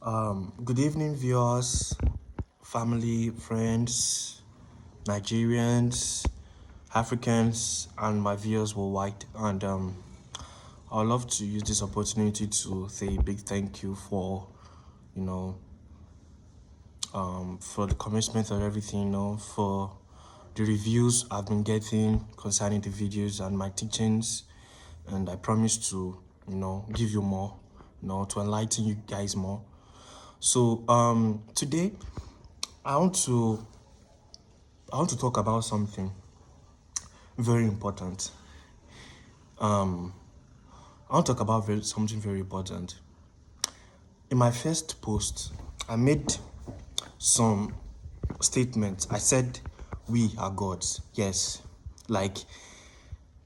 Good evening, viewers, family, friends, Nigerians, Africans, and my viewers worldwide. And I'd love to use this opportunity to say a big thank you for, you know, for the commitment of everything, for the reviews I've been getting concerning the videos and my teachings. And I promise to, give you more, to enlighten you guys more. So today I want to talk about something very important. I want to talk about something very important. In my first post, I made some statements. I said we are gods. Yes. Like,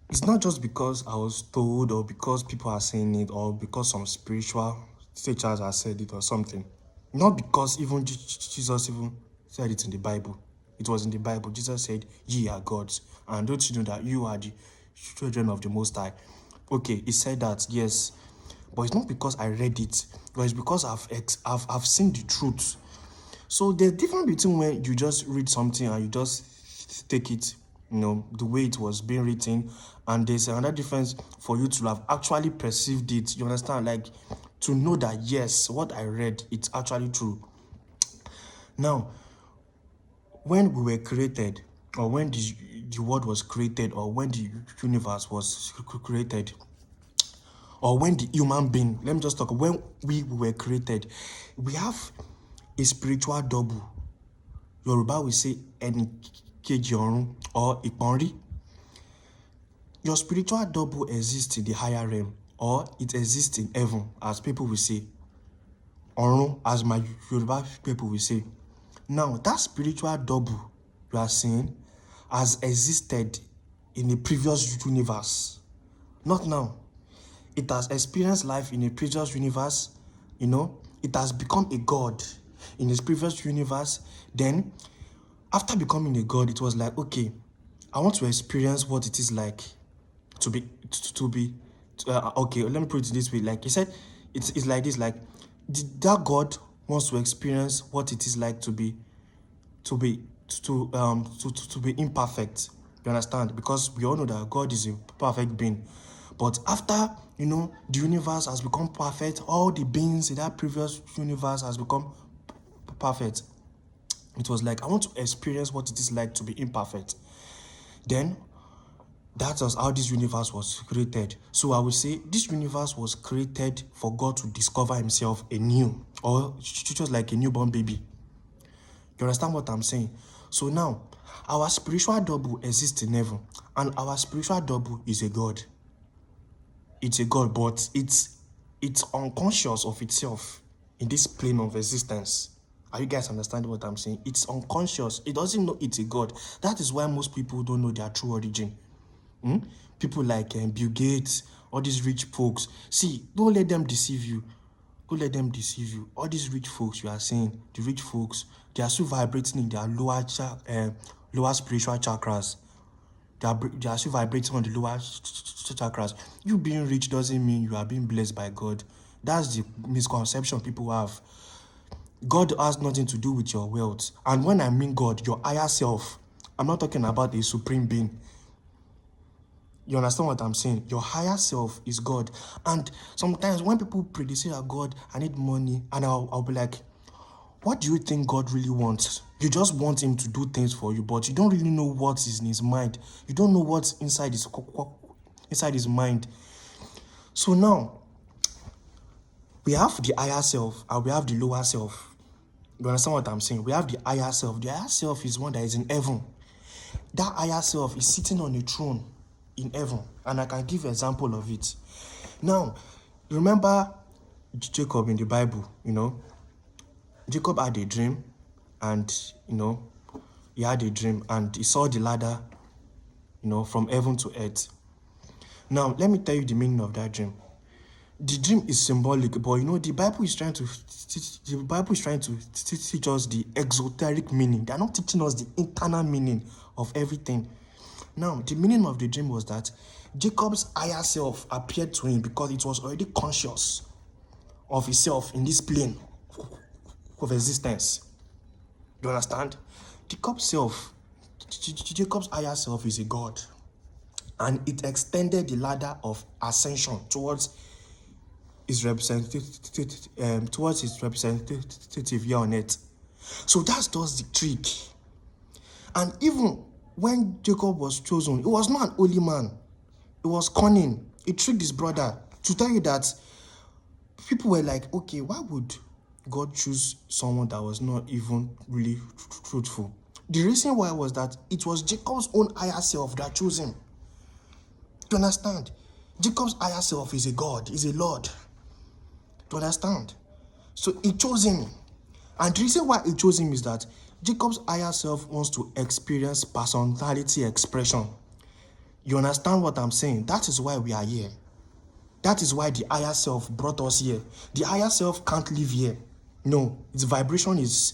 it's not just because I was told or because people are saying it or because some spiritual teachers have said it or something. Not because even Jesus even said it in the Bible. It was in the Bible. Jesus said, ye are gods. And don't you know that you are the children of the Most High? Okay, he said that, yes. But it's not because I read it. But it's because I've seen the truth. So there's difference between when you just read something and you just take it, the way it was being written, and there's another difference for you to have actually perceived it. You understand? Like, to know that, yes, what I read, it's actually true. Now, when we were created, or when the world was created, or when the universe was created, or when the human being, let me just talk, when we were created, we have a spiritual double. Yoruba will say ẹni kejì ọ̀run or ìpọ́nrí. Your spiritual double exists in the higher realm, or it exists in heaven, as people will say. Ọ̀run, as my Yoruba people will say. Now, that spiritual double you are seeing has existed in a previous universe. Not now. It has experienced life in a previous universe, It has become a god in its previous universe. Then, after becoming a god, it was like, okay, I want to experience what it is like okay, let me put it this way. Like he said, it's like this, like that God wants to experience what it is like to be imperfect. You understand? Because we all know that God is a perfect being. But after, the universe has become perfect, all the beings in that previous universe has become perfect. It was like, I want to experience what it is like to be imperfect. Then, that was how this universe was created. So I would say this universe was created for God to discover himself anew, or just like a newborn baby. You understand what I'm saying? So now, our spiritual double exists in heaven, and our spiritual double is a God. It's a God, but it's unconscious of itself in this plane of existence. Are you guys understanding what I'm saying? It's unconscious. It doesn't know it's a God. That is why most people don't know their true origin. People like Bill Gates, all these rich folks. See, don't let them deceive you. Don't let them deceive you. All these rich folks you are saying, the rich folks, they are still vibrating in their lower spiritual chakras. They are still vibrating on the lower chakras. You being rich doesn't mean you are being blessed by God. That's the misconception people have. God has nothing to do with your wealth. And when I mean God, your higher self, I'm not talking about a supreme being. You understand what I'm saying? Your higher self is God. And sometimes when people pray, they say, God, I need money. And I'll be like, what do you think God really wants? You just want him to do things for you, but you don't really know what's in his mind. You don't know what's inside his mind. So now, we have the higher self and we have the lower self. You understand what I'm saying? We have the higher self. The higher self is one that is in heaven. That higher self is sitting on a throne in heaven, and I can give an example of it. Now, remember Jacob in the Bible, Jacob had a dream, and, he had a dream, and he saw the ladder, from heaven to earth. Now, let me tell you the meaning of that dream. The dream is symbolic, but the Bible is trying to teach us the exoteric meaning. They are not teaching us the internal meaning of everything. Now, the meaning of the dream was that Jacob's higher self appeared to him because it was already conscious of itself in this plane of existence. You understand? Jacob's higher self is a God. And it extended the ladder of ascension towards his representative here on earth. So that's just the trick. And even when Jacob was chosen, he was not an holy man. He was cunning. He tricked his brother to tell you that people were like, okay, why would God choose someone that was not even really truthful? The reason why was that it was Jacob's own higher self that chose him. Do you understand? Jacob's higher self is a God, is a Lord. Do you understand? So he chose him. And the reason why he chose him is that Jacob's higher self wants to experience personality expression. You understand what I'm saying? That is why we are here. That is why the higher self brought us here. The higher self can't live here. No, its vibration is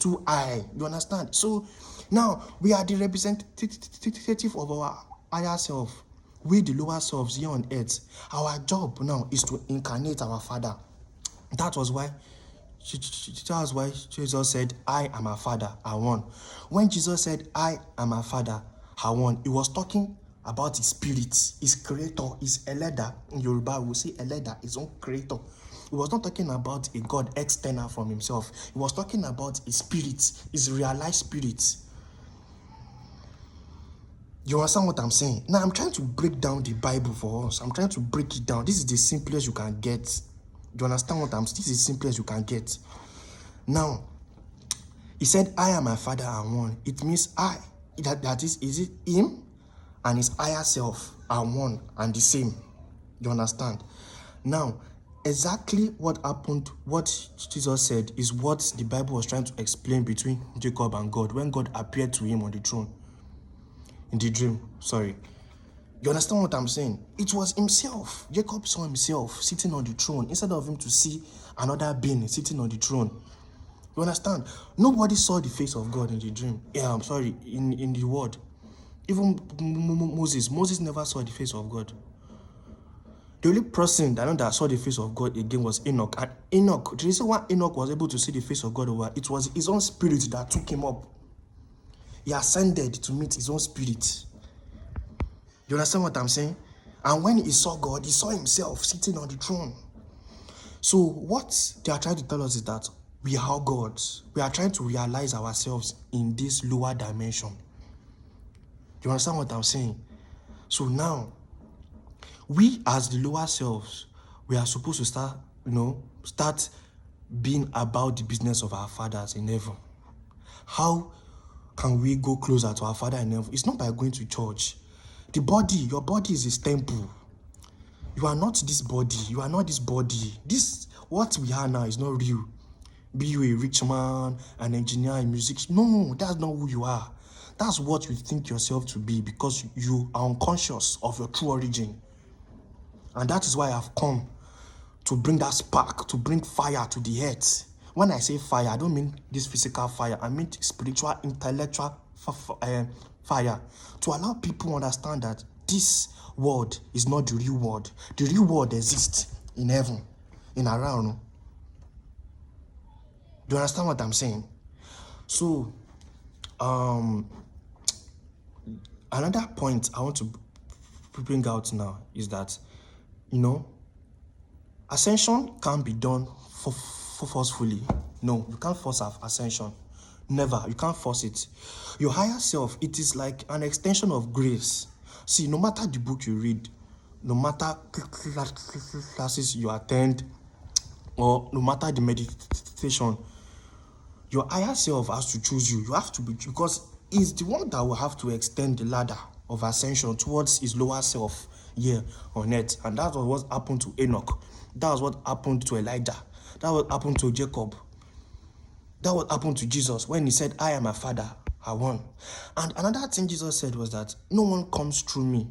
too high. You understand? So now we are the representative of our higher self. We, the lower selves here on earth. Our job now is to incarnate our Father. That was why Jesus said, I am my Father, I won. When Jesus said, I am my Father, I won, he was talking about his spirit, his creator, his Eleda. In Yoruba, we say Eleda, his own creator. He was not talking about a God external from himself. He was talking about his spirit, his realized spirit. You understand what I'm saying? Now, I'm trying to break down the Bible for us. I'm trying to break it down. This is the simplest you can get. Do you understand what I'm saying? This is the simplest you can get. Now, he said, I am my Father and one. It means I. That is it him and his higher self are one and the same. You understand? Now, exactly what happened, what Jesus said, is what the Bible was trying to explain between Jacob and God when God appeared to him on the throne. In the dream, sorry. You understand what I'm saying? It was himself. Jacob saw himself sitting on the throne instead of him to see another being sitting on the throne. You understand? Nobody saw the face of God in the dream. Yeah, I'm sorry, in the word. Even Moses never saw the face of God. The only person that saw the face of God again was Enoch. And Enoch, the reason why Enoch was able to see the face of God over, it was his own spirit that took him up. He ascended to meet his own spirit. You understand what I'm saying? And when he saw God, he saw himself sitting on the throne. So what they are trying to tell us is that we are gods. We are trying to realize ourselves in this lower dimension. You understand what I'm saying? So now, we as the lower selves, we are supposed to start being about the business of our fathers in heaven. How can we go closer to our Father in heaven? It's not by going to church. The body, your body is his temple. You are not this body. You are not this body. This, what we are now is not real. Be you a rich man, an engineer, a musician. No, that's not who you are. That's what you think yourself to be because you are unconscious of your true origin. And that is why I've come to bring that spark, to bring fire to the earth. When I say fire, I don't mean this physical fire. I mean spiritual, intellectual fire. To allow people to understand that this world is not the real world. The real world exists in heaven, in around. Do you understand what I'm saying? So, another point I want to bring out now is that, ascension can't be done forcefully. No, you can't force ascension. Never. You can't force it. Your higher self, it is like an extension of grace. See, no matter the book you read, no matter classes you attend, or no matter the meditation, your higher self has to choose you. You have to be, because it's the one that will have to extend the ladder of ascension towards his lower self here on earth. And that was what happened to Enoch. That was what happened to Elijah. That was what happened to Jacob. That what happened to Jesus when he said, I am my Father, I won. And another thing Jesus said was that no one comes through me.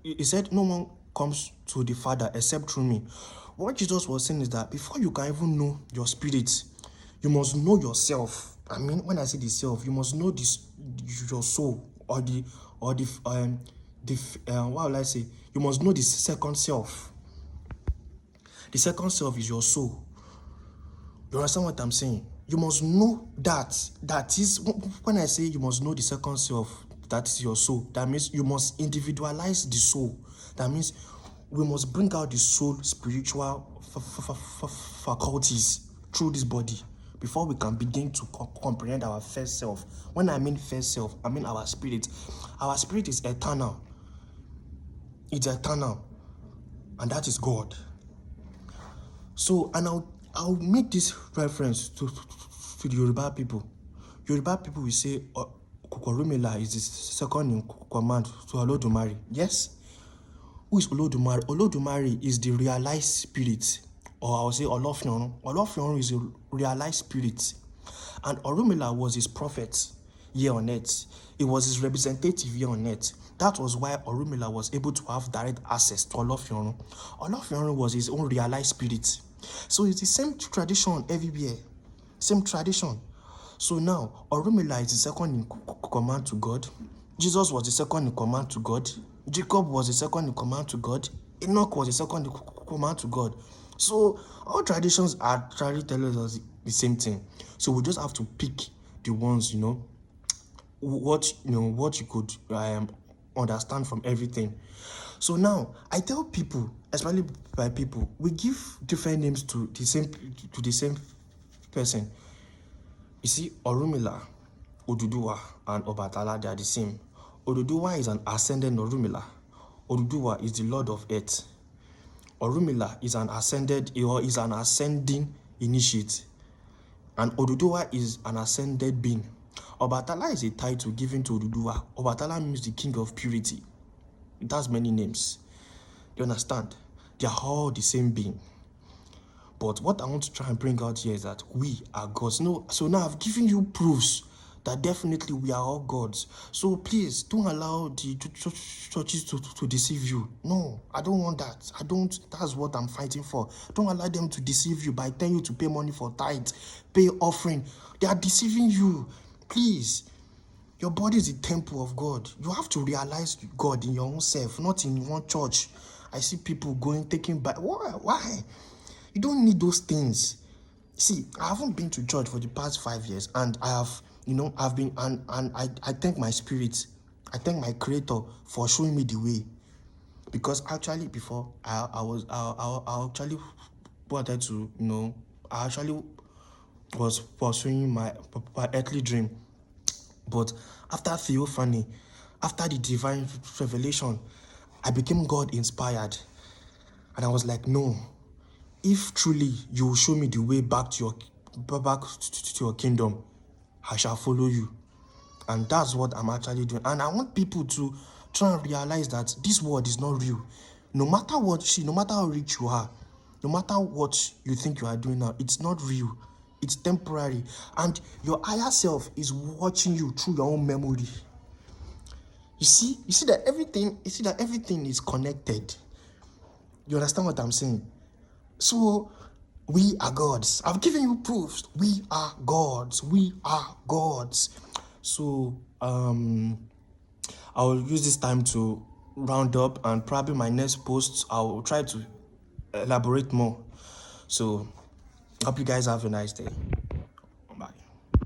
He said, no one comes to the Father except through me. What Jesus was saying is that before you can even know your spirit, you must know yourself. I mean, when I say the self, you must know this, your soul, or what will I say? You must know the second self. The second self is your soul. You understand what I'm saying? You must know that. That is, when I say you must know the second self, that is your soul. That means you must individualize the soul. That means we must bring out the soul spiritual faculties through this body before we can begin to comprehend our first self. When I mean first self, I mean our spirit. Our spirit is eternal. It's eternal. And that is God. So, and I'll make this reference to the Yoruba people. Yoruba people will say, Orunmila is the second in command to Olodumare. Yes? Who is Olodumare? Olodumare is the realized spirit. Or I'll say Olofeorun. Olofeorun is a realized spirit. And Orunmila was his prophet here on earth. It was his representative here on earth. That was why Orunmila was able to have direct access to Olofeorun. Olofeorun was his own realized spirit. So it's the same tradition everywhere. Same tradition. So now, Orunmila is the second in command to God. Jesus was the second in command to God. Jacob was the second in command to God. Enoch was the second in command to God. So all traditions are trying to tell us the same thing. So we just have to pick the ones, what you could understand from everything. So now I tell people, especially by people, we give different names to the same person. You see, Orunmila, Oduduwa, and Obatala, they are the same. Oduduwa is an ascended Orunmila. Oduduwa is the Lord of Earth. Orunmila is an ascending initiate. And Oduduwa is an ascended being. Obatala is a title given to Oduduwa. Obatala means the king of purity. It has many names. You understand? They are all the same being. But what I want to try and bring out here is that we are gods. No, so now I've given you proofs that definitely we are all gods. So please don't allow the churches to deceive you. No, I don't want that. That's what I'm fighting for. Don't allow them to deceive you by telling you to pay money for tithe, pay offering. They are deceiving you. Please. Your body is the temple of God. You have to realize God in your own self, not in one church. I see people taking back. Why? You don't need those things. See, I haven't been to church for the past 5 years, and I have, I've been, and I thank my spirit. I thank my creator for showing me the way. Because actually before, I actually wanted to, I actually was pursuing my earthly dream. But after theophany, after the divine revelation, I became God-inspired. And I was like, no, if truly you will show me the way back to your kingdom, I shall follow you. And that's what I'm actually doing. And I want people to try and realize that this world is not real. No matter how rich you are, no matter what you think you are doing now, it's not real. It's temporary. And your higher self is watching you through your own memory. You see that everything is connected. You understand what I'm saying? So we are gods. I've given you proofs. We are gods. We are gods. So I'll use this time to round up, and probably my next post I'll try to elaborate more. So hope you guys have a nice day.